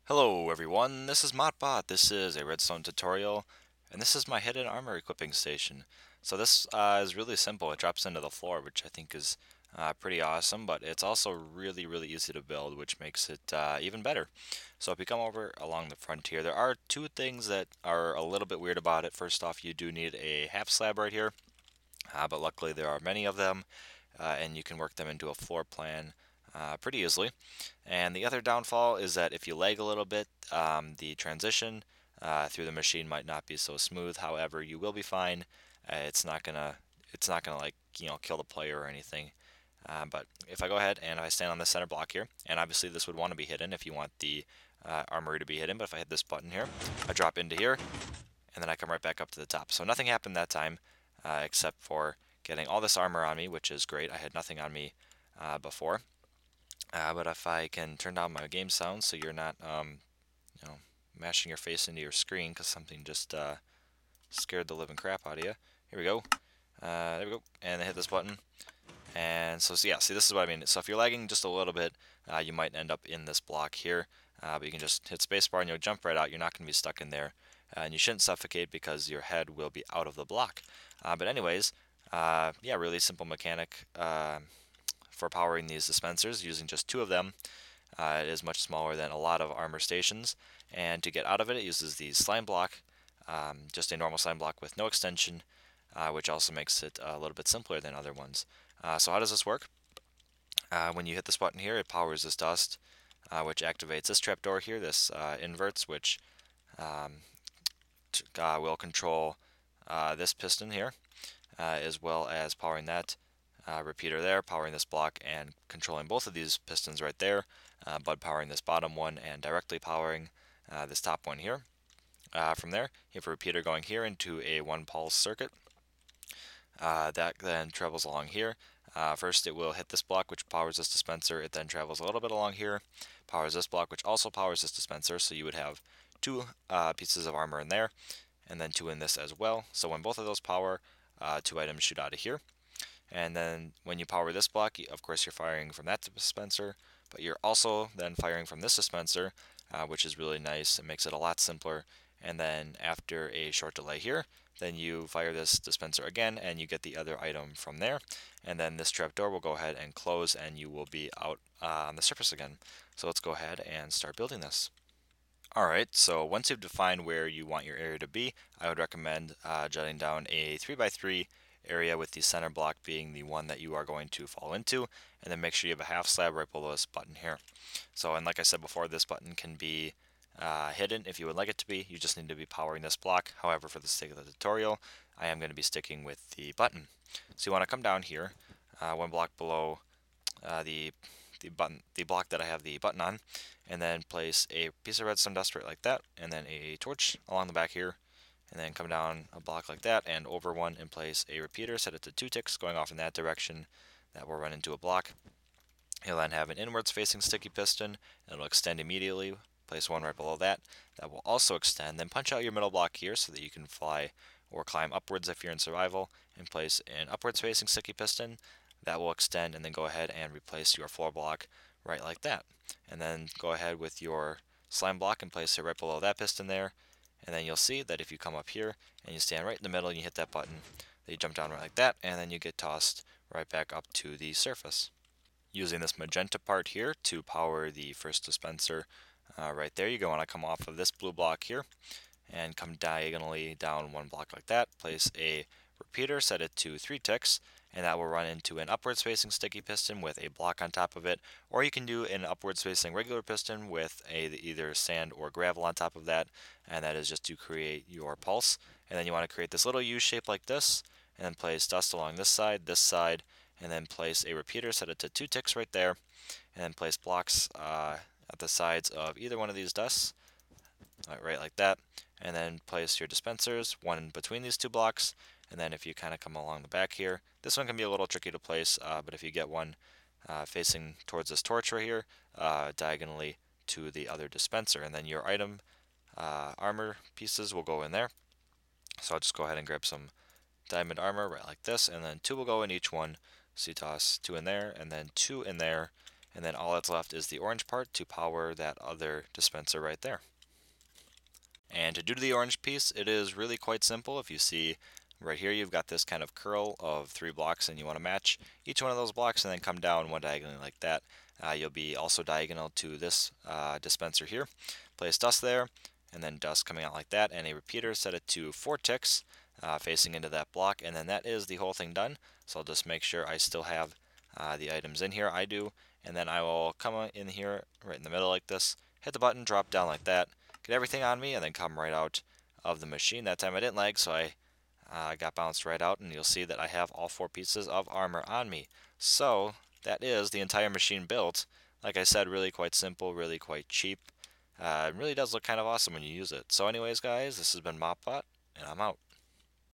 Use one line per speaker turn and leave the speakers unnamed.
Hello everyone, this is ModBot. This is a redstone tutorial, and this is my hidden armor equipping station. So this is really simple. It drops into the floor, which I think is pretty awesome, but it's also really easy to build, which makes it even better. So if you come over along the front here, there are two things that are a little bit weird about it. First off, you do need a half slab right here, but luckily there are many of them, and you can work them into a floor plan pretty easily. And the other downfall is that if you lag a little bit, the transition through the machine might not be so smooth. However, you will be fine. It's not gonna like kill the player or anything. But if I go ahead and I stand on the center block here, and obviously this would want to be hidden if you want the armory to be hidden. But if I hit this button here, I drop into here, and then I come right back up to the top. So nothing happened that time, except for getting all this armor on me, which is great. I had nothing on me before. But if I can turn down my game sound so you're not, you know, mashing your face into your screen because something just scared the living crap out of you. Here we go. There we go. And I hit this button. And so yeah, see, this is what I mean. So if you're lagging just a little bit, you might end up in this block here. But you can just hit spacebar and you'll jump right out. You're not going to be stuck in there. And you shouldn't suffocate because your head will be out of the block. But anyways, yeah, really simple mechanic for powering these dispensers using just two of them. It is much smaller than a lot of armor stations, and to get out of it, it uses the slime block, just a normal slime block with no extension, which also makes it a little bit simpler than other ones. So how does this work? When you hit this button here, it powers this dust, which activates this trapdoor here, this inverts, which um, will control this piston here, as well as powering that repeater there, powering this block and controlling both of these pistons right there, but powering this bottom one and directly powering this top one here. From there, you have a repeater going here into a one pulse circuit. That then travels along here. First, it will hit this block, which powers this dispenser. It then travels a little bit along here, powers this block, which also powers this dispenser. So you would have two pieces of armor in there, and then two in this as well. So when both of those power, two items shoot out of here. And then when you power this block, of course you're firing from that dispenser, but you're also then firing from this dispenser, which is really nice. It makes it a lot simpler. And then after a short delay here, then you fire this dispenser again and you get the other item from there. And then this trapdoor will go ahead and close and you will be out on the surface again. So let's go ahead and start building this. Alright, so once you've defined where you want your area to be, I would recommend jotting down a 3x3 area with the center block being the one that you are going to fall into, and then make sure you have a half slab right below this button here. So, and like I said before, this button can be hidden if you would like it to be. You just need to be powering this block. However, for the sake of the tutorial, I am going to be sticking with the button. So you want to come down here, one block below the the block that I have the button on, and then place a piece of redstone dust right like that, and then a torch along the back here, and then come down a block like that and over one and place a repeater, set it to 2 ticks going off in that direction. That will run into a block. You'll then have an inwards facing sticky piston, and it'll extend immediately. Place one right below that. That will also extend. Then punch out your middle block here so that you can fly or climb upwards if you're in survival, and place an upwards facing sticky piston. That will extend, and then go ahead and replace your floor block right like that. And then go ahead with your slime block and place it right below that piston there. And then you'll see that if you come up here and you stand right in the middle and you hit that button, that you jump down right like that, and then you get tossed right back up to the surface. Using this magenta part here to power the first dispenser right there, you're going to come off of this blue block here and come diagonally down one block like that. Place a repeater, set it to 3 ticks, and that will run into an upwards facing sticky piston with a block on top of it, or you can do an upwards facing regular piston with either sand or gravel on top of that, and that is just to create your pulse. And then you want to create this little U shape like this, and then place dust along this side, and then place a repeater, set it to 2 ticks right there, and then place blocks at the sides of either one of these dusts, right like that, and then place your dispensers, one in between these two blocks, and then if you kind of come along the back here, this one can be a little tricky to place, but if you get one facing towards this torch right here, diagonally to the other dispenser, and then your item armor pieces will go in there. So I'll just go ahead and grab some diamond armor right like this, and then two will go in each one. So you toss two in there, and then two in there, And then all that's left is the orange part to power that other dispenser right there. And to do the orange piece, it is really quite simple. If you see right here, you've got this kind of curl of 3 blocks, and you want to match each one of those blocks and then come down one diagonally like that. You'll be also diagonal to this dispenser here. Place dust there, and then dust coming out like that, and a repeater. Set it to 4 ticks facing into that block, and then that is the whole thing done. So I'll just make sure I still have the items in here. I do, and then I will come in here right in the middle like this, hit the button, drop down like that, get everything on me, and then come right out of the machine. That time I didn't lag, so I got bounced right out, and you'll see that I have all 4 pieces of armor on me. So that is the entire machine built. Like I said, really quite simple, really quite cheap. It really does look kind of awesome when you use it. So anyways, guys, this has been MopBot, and I'm out.